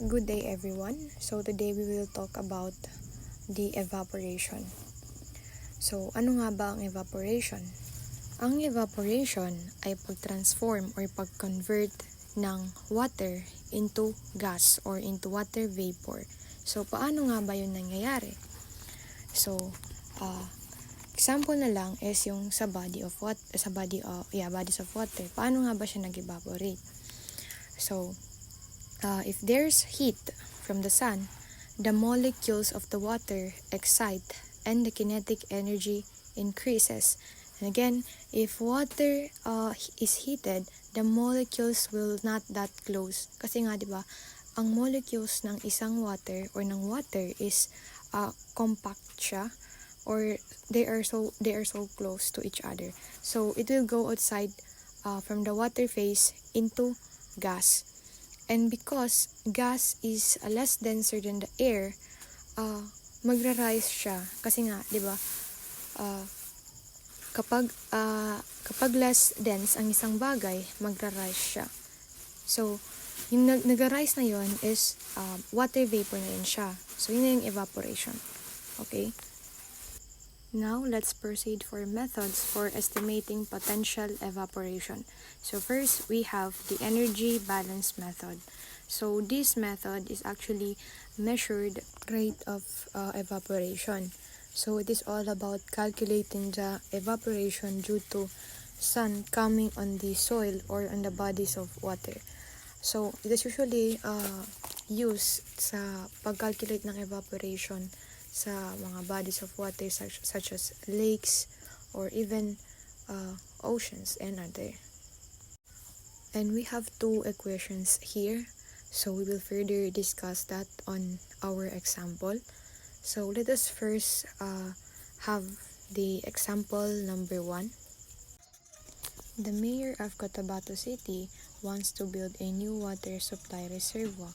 Good day everyone. So today we will talk about the evaporation. So ano nga ba ang evaporation? Ang evaporation ay pag-transform or pag-convert ng water into gas or into water vapor. So paano nga ba yun nangyayari? So example na lang is yung sa bodies of water. Paano nga ba siya nag-evaporate? So if there's heat from the sun, the molecules of the water excite and the kinetic energy increases. And again, if water is heated, the molecules will not that close. Kasi nga, di ba, ang molecules ng isang water or ng water is compact siya, or they are so close to each other. So it will go outside from the water phase into gas. And because gas is less denser than the air, magra-rise siya. Kasi nga, di ba, kapag less dense ang isang bagay, magra-rise siya. So, yung nag-rise na yon is water vapor na rin siya. So, yun na yung evaporation. Okay? Now, let's proceed for methods for estimating potential evaporation. So first, we have the energy balance method. So this method is actually measured rate of evaporation. So it is all about calculating the evaporation due to sun coming on the soil or on the bodies of water. So it is usually used sa pag-calculate ng evaporation sa mga bodies of water such as lakes or even oceans and other. And we have two equations here, so we will further discuss that on our example. So let us first have the example number 1. The mayor of Cotabato City wants to build a new water supply reservoir.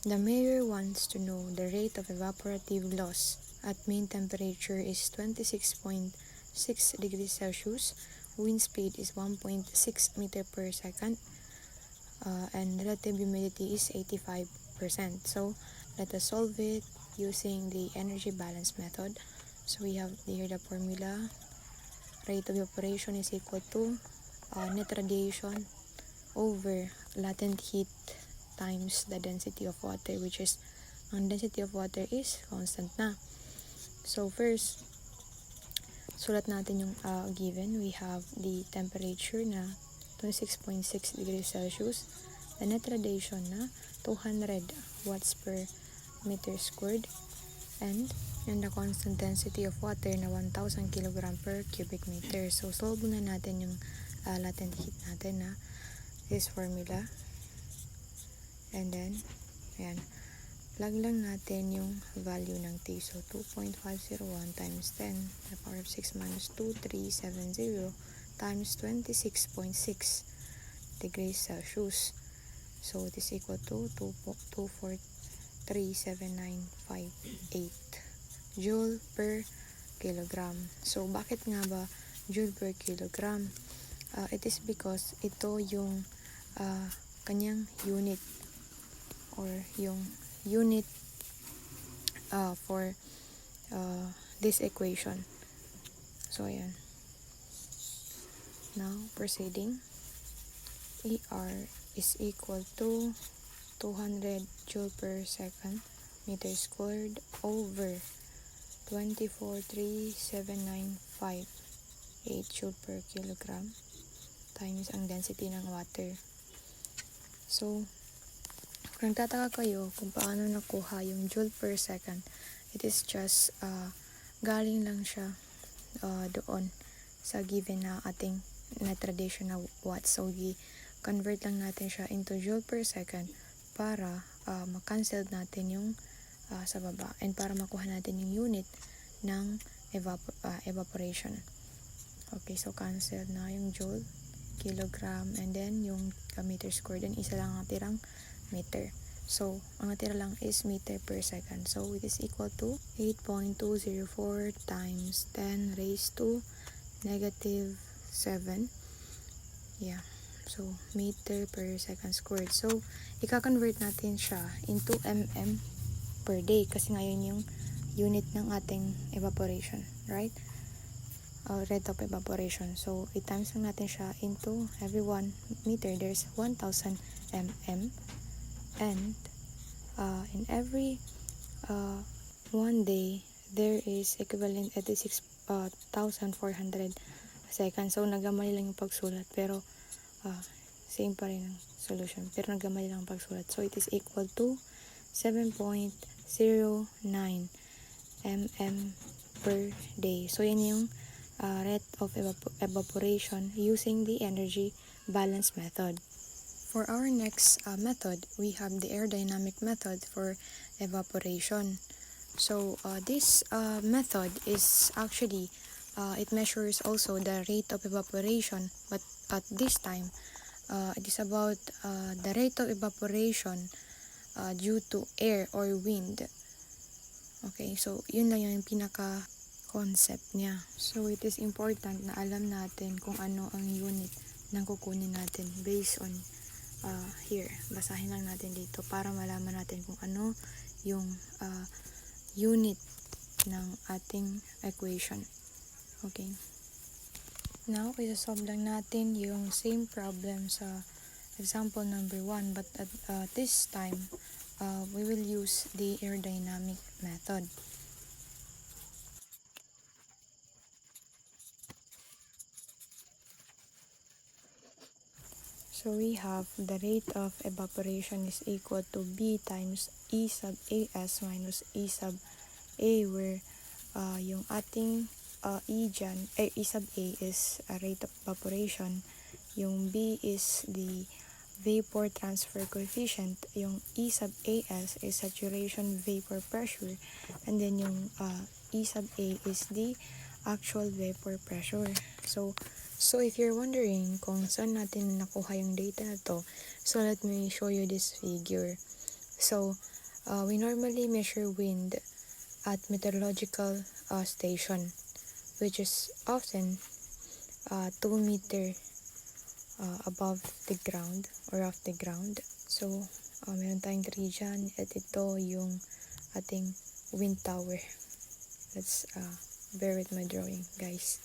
The mayor wants to know the rate of evaporative loss at mean temperature is 26.6 degrees Celsius, wind speed is 1.6 meter per second, and relative humidity is 85%. So let us solve it using the energy balance method. So we have here the formula. Rate of evaporation is equal to net radiation over latent heat times the density of water, which is ang density of water is constant na. So first, sulat natin yung given. We have the temperature na 26.6 degrees Celsius, the net radiation na 200 watts per meter squared, and the constant density of water na 1,000 kg per cubic meter. So solve na natin yung latent heat natin na this formula. And then, ayan, plug lang natin yung value ng T. So, 2.501 times 10 to the power of 6 minus 2370 times 26.6 degrees Celsius. So, it is equal to 2437958 joule per kilogram. So, bakit nga ba joule per kilogram? It is because ito yung kanyang unit or yung unit for this equation. So ayan. Now proceeding, ER is equal to 200 joule per second meter squared over 24,37958 joule per kilogram times ang density ng water. So kung tataka kayo kung paano nakuha yung joule per second, it is just galing lang siya doon sa given na ating net radiation na watts. So i-convert lang natin siya into joule per second para ma-cancel natin yung sa baba and para makuha natin yung unit ng evaporation. Okay, so cancel na yung joule, kilogram, and then yung meter squared, and isa lang ang tirang meter. So, ang natira lang is meter per second. So, it is equal to 8.204 times 10 raised to negative 7. Yeah. So, meter per second squared. So, ika-convert natin siya into mm per day kasi ngayon yung unit ng ating evaporation, right? Rate of evaporation. So, i-times lang natin siya into every 1 meter, there's 1,000 mm. And, in every 1 day, there is equivalent 86,400 seconds. So, nagamali lang yung pagsulat. Pero, same pa rin ang solution. Pero nagamali lang ang pagsulat. So, it is equal to 7.09 mm per day. So, yan yung rate of evaporation using the energy balance method. For our next method, we have the aerodynamic method for evaporation. So, this method is actually, it measures also the rate of evaporation, but at this time, it is about the rate of evaporation due to air or wind. Okay, so yun lang yung pinaka-concept niya. So, it is important na alam natin kung ano ang unit ng kukunin natin based on here. Basahin lang natin dito para malaman natin kung ano yung unit ng ating equation. Okay. Now, isasolve lang natin yung same problem sa example number 1, but at this time, we will use the aerodynamic method. So we have the rate of evaporation is equal to B times E sub AS minus E sub A, where yung ating E sub A is a rate of evaporation, yung B is the vapor transfer coefficient, yung E sub AS is saturation vapor pressure, and then yung E sub A is the actual vapor pressure. So if you're wondering kung saan natin nakuha yung data na to, so let me show you this figure. So, we normally measure wind at meteorological station, which is often 2 meter above the ground or off the ground. So, meron tayong tree dyan, at ito yung ating wind tower. Let's bear with my drawing, guys.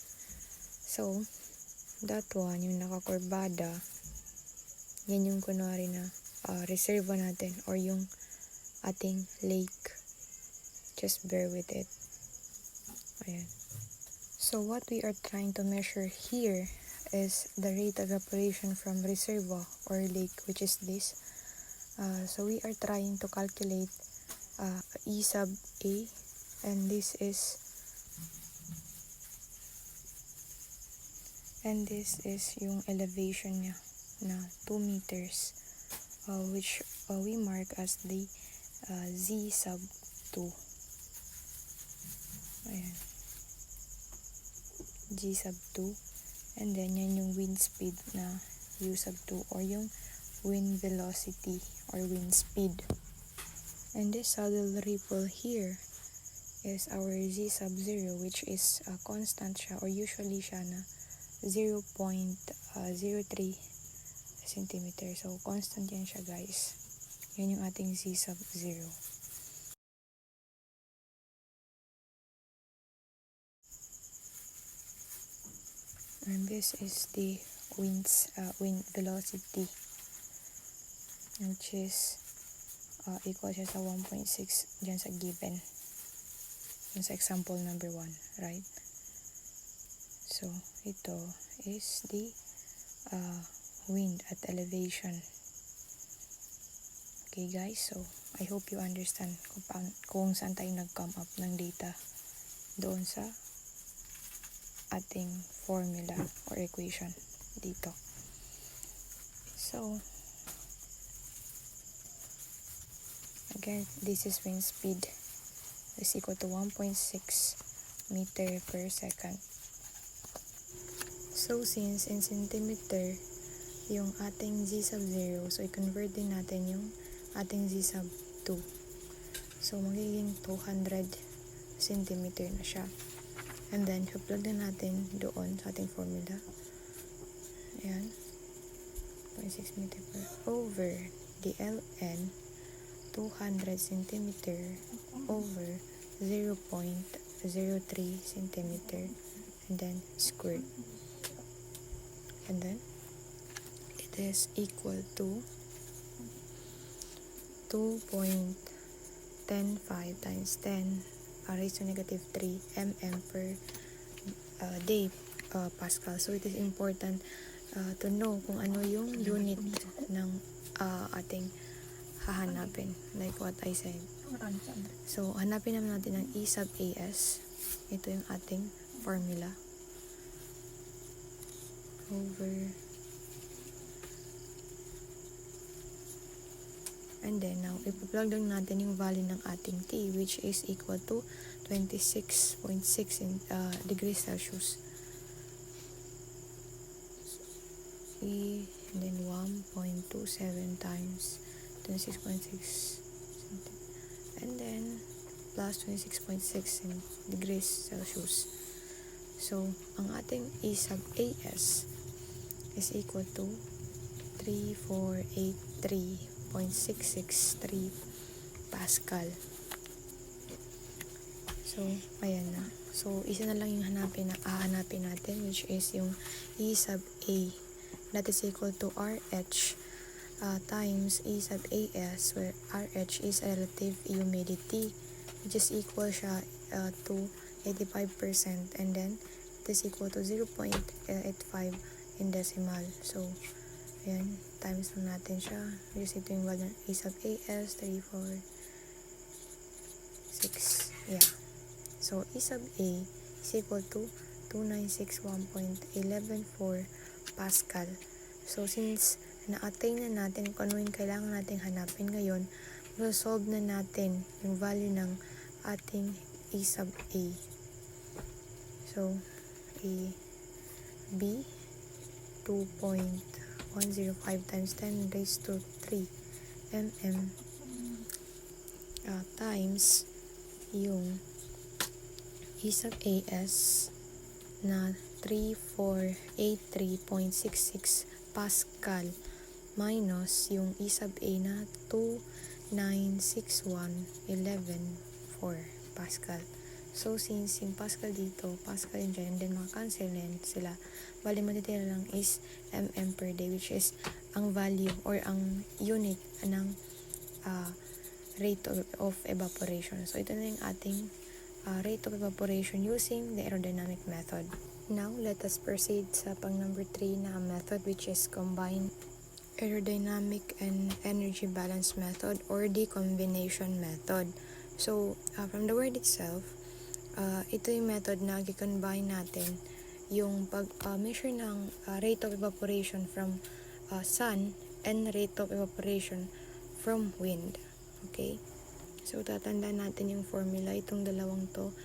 So, that one, yung nakakurbada, yan yung kunwari na reserva natin or yung ating lake. Just bear with it. Ayan. So what we are trying to measure here is the rate of evaporation from reservoir or lake, which is this. So we are trying to calculate E sub A, and this is yung elevation niya na 2 meters, which we mark as the Z sub 2. Ayan. G sub 2. And then, yan yung wind speed na U sub 2, or yung wind velocity or wind speed. And this subtle ripple here is our Z sub 0, which is constant siya, or usually siya na 0.03 centimeter. So, constant yan siya, guys. Yan yung ating Z sub 0. And this is the wind velocity, which is equal siya sa 1.6 dyan sa given. Dyan sa example number 1, right? So, ito is the wind at elevation. Okay, guys, so I hope you understand kung saan tayo nag-come up ng data doon sa ating formula or equation dito. So, again, this is wind speed is equal to 1.6 meter per second. So, since in centimeter yung ating Z sub 0, so i-convert din natin yung ating Z sub 2. So, magiging 200 centimeter na siya. And then, i-plug na natin doon sa ating formula. Ayan. 26.6 meter per over the ln 200 centimeter over 0.03 centimeter and then squared, and then it is equal to 2.105 times 10 raised to negative 3 mm per day Pascal. So it is important to know kung ano yung unit ng ating hahanapin, like what I said. So hanapin naman natin ang E sub AS. Ito yung ating formula over, and then now ipa-plug lang natin yung value ng ating T, which is equal to 26.6 degrees Celsius. And then 1.27 times 26.6 and then plus 26.6 degrees Celsius. So ang ating E sub AS is equal to 3483.663 Pascal. So ayan na. So isa na lang yung hahanapin natin, which is yung E sub A. That is equal to RH times E sub AS, where RH is relative humidity, which is equal siya to 85%, and then it is equal to 0.85 in decimal. So ayan, times lang natin siya, which is ito yung value ng E sub AS, 346. Yeah. So E sub A is equal to 2961.114 Pascal. So since na-attain na natin kung ano yung kailangan nating hanapin ngayon, solve na natin yung value ng ating E sub A. So A B 2.105 times 10 raised to 3 mm times yung E sub AS na 3483.66 Pascal minus yung E sub A na 2961114 Pascal. So since yung Pascal dito, Pascal yun dyan, and then maka-cancel din sila, bali matitira lang is mm per day, which is ang value or ang unit ng rate of evaporation. So ito na yung ating rate of evaporation using the aerodynamic method. Now, let us proceed sa pang number 3 na method, which is combined aerodynamic and energy balance method or the combination method. So, from the word itself, ito yung method na i-combine natin yung pag-measure ng rate of evaporation from sun and rate of evaporation from wind. Okay? So, tatandaan natin yung formula, itong dalawang to,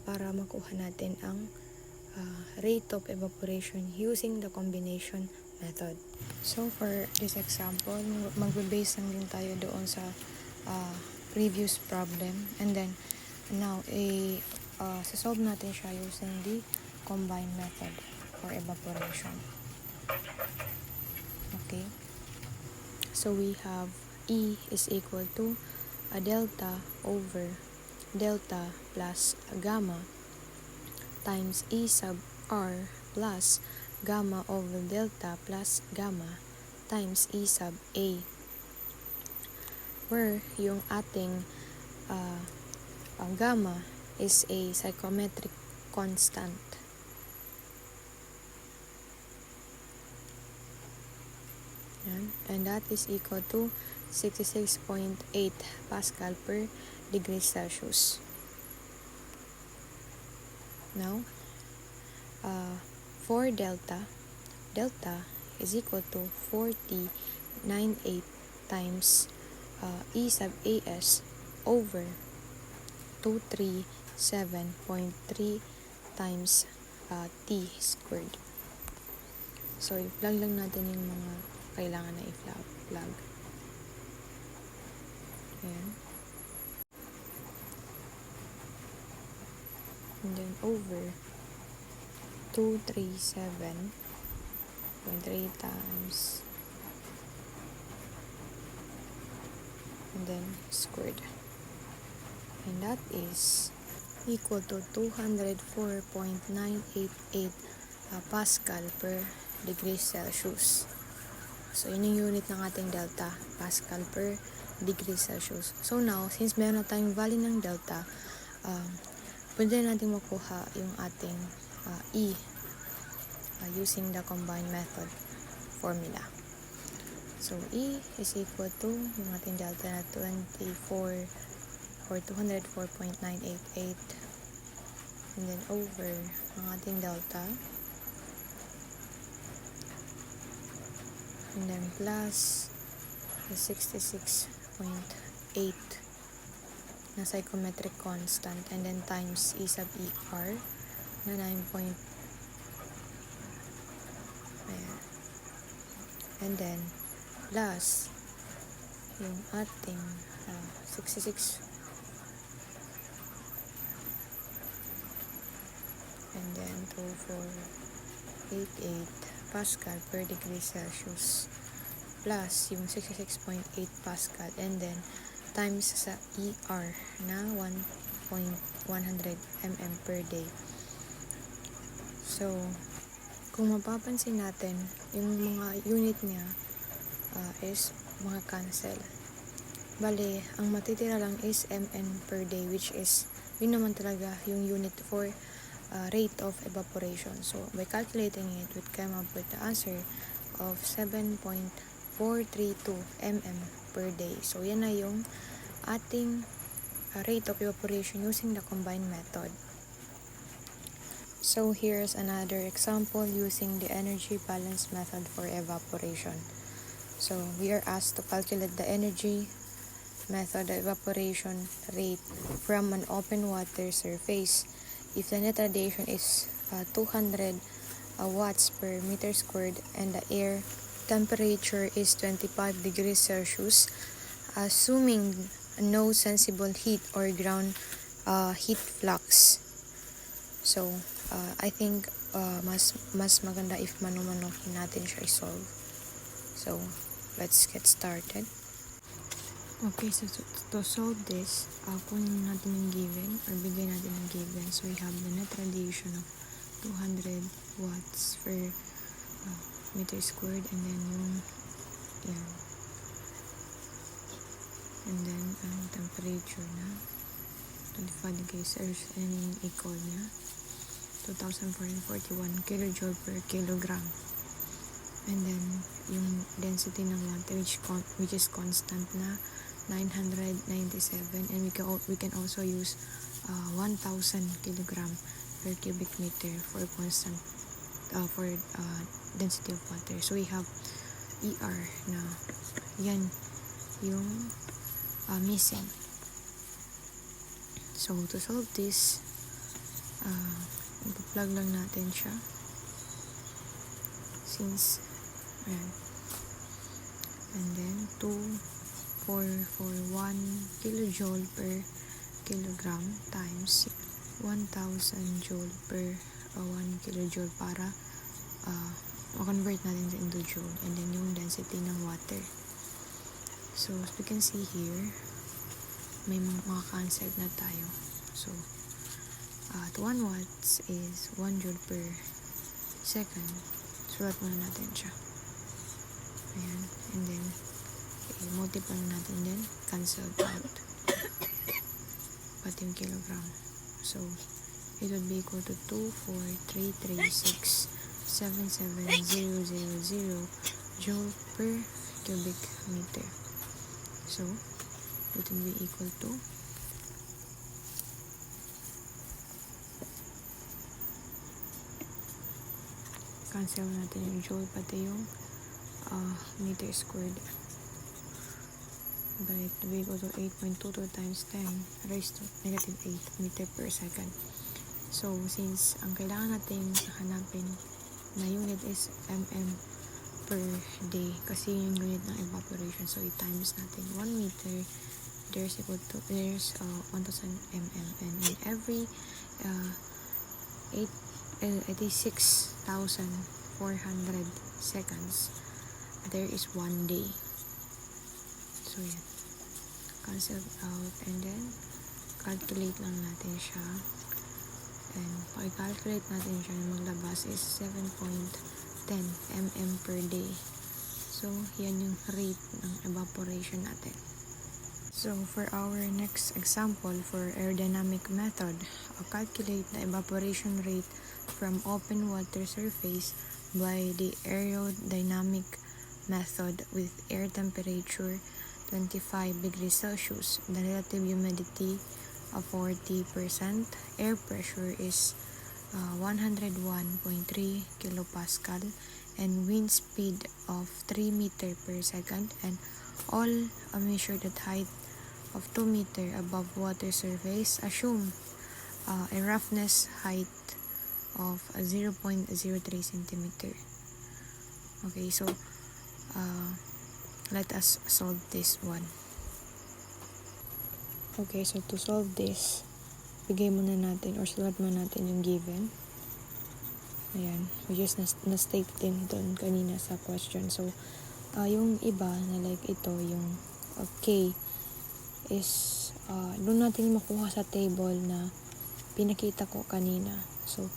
para makuha natin ang rate of evaporation using the combination method. So, for this example, magbe-base lang din tayo doon sa previous problem. And then, now, sasolve natin siya using the combined method for evaporation. Okay? So, we have E is equal to a delta over delta plus gamma times E sub R plus gamma over delta plus gamma times E sub A, where yung ating gamma is a psychometric constant. Yan. And that is equal to 66.8 Pascal per degree Celsius. Now, for delta is equal to 4098 times E sub AS over 237.3 times T squared. So, i-plug lang natin yung mga kailangan na i-plug. Ayan. And then over 237.3 times and then squared. And that is equal to 204.988 Pascal per degree Celsius. So, yun yung unit ng ating delta, Pascal per degree Celsius. So, now, since meron na tayong value ng delta, pwede natin makuha yung ating E using the combined method formula. So, E is equal to yung ating delta na 204.988 and then over ang ating delta and then plus the 66.8 na psychometric constant and then times E sub ER na 9. Ayan. And then plus yung ating 66 and then 2488 Pascal per degree Celsius plus yung 66.8 Pascal and then times sa ER na 1.100 mm per day. So, kung mapapansin natin, yung mga unit niya is mga cancel. Bale, ang matitira lang is mn per day, which is, yun naman talaga yung unit for rate of evaporation. So, by calculating it, we came up with the answer of 7.432 mm per day. So, yan na yung ating rate of evaporation using the combined method. So, here's another example using the energy balance method for evaporation. So, we are asked to calculate the energy method evaporation rate from an open water surface if the net radiation is 200 watts per meter squared and the air temperature is 25 degrees Celsius, assuming no sensible heat or ground heat flux. So, I think mas maganda if mano-mano natin siya i-solve. So, let's get started. Okay, so to solve this, kunin natin yung given or bigay natin yung given. So, we have the net radiation of 200 watts per meter squared and then yung yan. And then, ang temperature na 25 degrees Celsius and yung equal niya 2,441 kilojoule per kilogram. And then, yung density ng water which is constant na 997 and we can also use 1,000 kilogram per cubic meter for constant for density of water. So, we have ER na yan yung missing. So, to solve this, plug lang natin siya. Since, ayan. And then, 2,441 kilojoule per kilogram times 1,000 joule per 1 kilojoule para ma-convert natin sa into joule. And then, yung density ng water. So, as we can see here, may mga cancel na tayo. So, 1 watts is 1 joule per second. Sulat muna natin siya. Ayan. And then, multiply natin din. Cancel out. Pati yung kilogram. So, it would be equal to 243367700 joule per cubic meter. So, it would be equal to cancel natin yung joule pati yung meter squared. But it will be equal to 8.22 times 10 raised to negative 8 meter per second. So, since ang kailangan natin hanapin na unit is mm per day kasi yung unit ng evaporation. So, i-times natin 1 meter there's 1,000 mm and in every 86,400 seconds there is 1 day. So yan, cancel out, and then calculate lang natin siya. And pag-calculate natin siya, maglabas is 7.10 mm per day. So, yan yung rate ng evaporation natin. So, for our next example for aerodynamic method, calculate the evaporation rate from open water surface by the aerodynamic method with air temperature 25 degrees Celsius, the relative humidity of 40%, air pressure is 101.3 kilopascal, and wind speed of 3 meter per second, and all measured at height of 2 meter above water surface. Assume a roughness height of 0.03 centimeter. Okay, so let us solve this one. Okay, so to solve this, bigay muna natin or sulat muna natin yung given. Ayan, which is na-state din doon kanina sa question. So, yung iba na like ito, yung K is doon natin makuha sa table na pinakita ko kanina. So,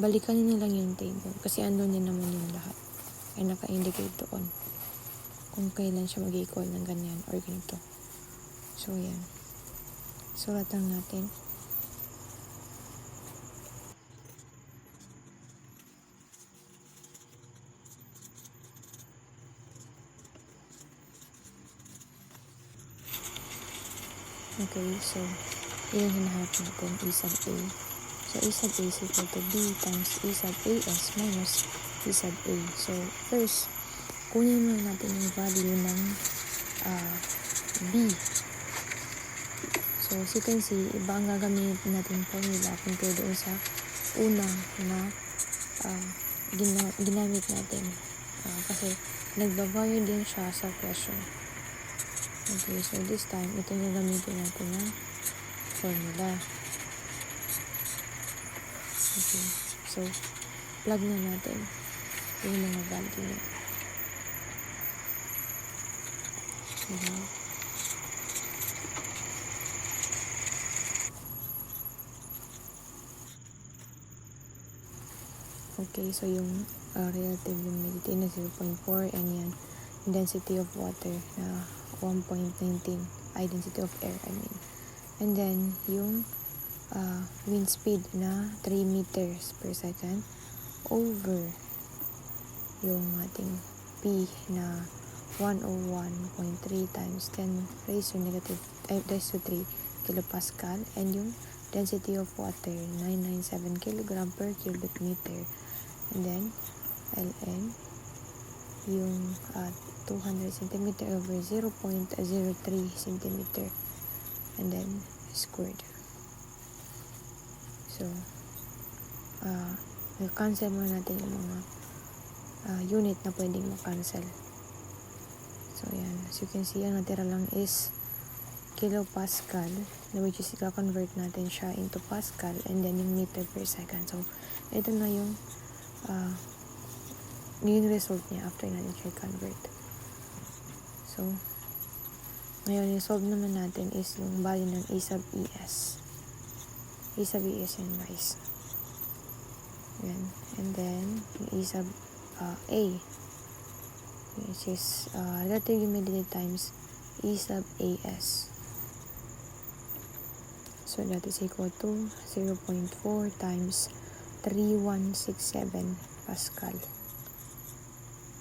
balikan nyo na lang yung table kasi andun din naman yung lahat. Ay naka-indicate doon kung kailan siya mag-equal ng ganyan or ganito. So, yan. Sulat lang natin. Okay, so, yun yung hinahanap natin, E sub A. So, E sub A is equal to B times E sub AS minus E sub A. So, first, kunin muna natin yung value ng B. So, as you can see, iba ang gagamitin natin formula compared doon sa unang na ginamit natin. Kasi, nagbabayo din siya sa question. Okay, so this time, ito yung gagamitin natin na formula. Okay, so, plug na natin yung mga value niya. Okay, so yung relative humidity na 0.4 and yan, density of water na 1.19, density of air, I mean. And then, yung wind speed na 3 meters per second over yung ating P na 101.3 times 10 raised to 3 kilopascal, and yung density of water 997 kilogram per cubic meter, and then ln yung 200 centimeter over 0.03 centimeter, and then squared. So cancel muna natin yung mga unit na pwedeng ma-cancel. So yan, as you can see, ang natira lang is kilopascal, which is i-convert natin siya into pascal, and then yung meter per second. So ito na yung result niya after natin siya convert. So ngayon, yung solve naman natin is yung value ng E sub ES. E sub ES yan, guys. Yan. And then, yung E sub A, which is relative humidity times E sub AS. So, that is equal to 0.4 times 3167 Pascal.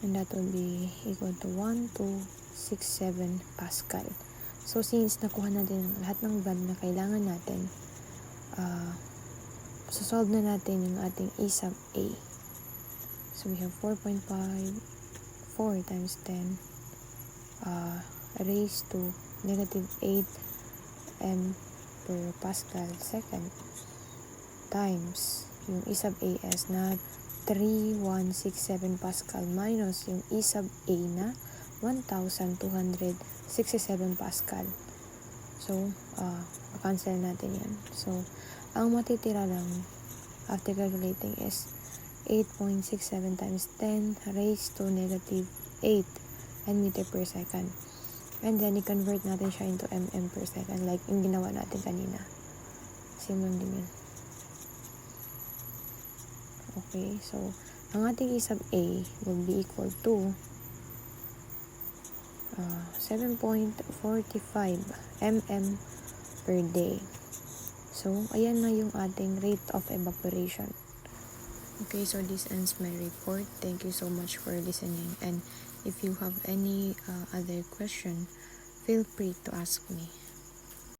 And that will be equal to 1267 Pascal. So, since nakuha natin lahat ng value na kailangan natin, solve na natin yung ating E sub A. So, we have 4.5, 4 times 10 raised to negative 8 m per Pascal second times yung E sub AS na 3167 Pascal minus yung E sub A na 1267 Pascal. So, cancel natin yan. So, ang matitira lang after calculating is 8.67 times 10 raised to negative 8 and meter per second. And then, i-convert natin siya into mm per second like yung ginawa natin kanina. Same lang din yun. Okay, so, ang ating E sub A will be equal to 7.45 mm per day. So, ayan na yung ating rate of evaporation. Okay, so this ends my report. Thank you so much for listening. And if you have any other question, feel free to ask me.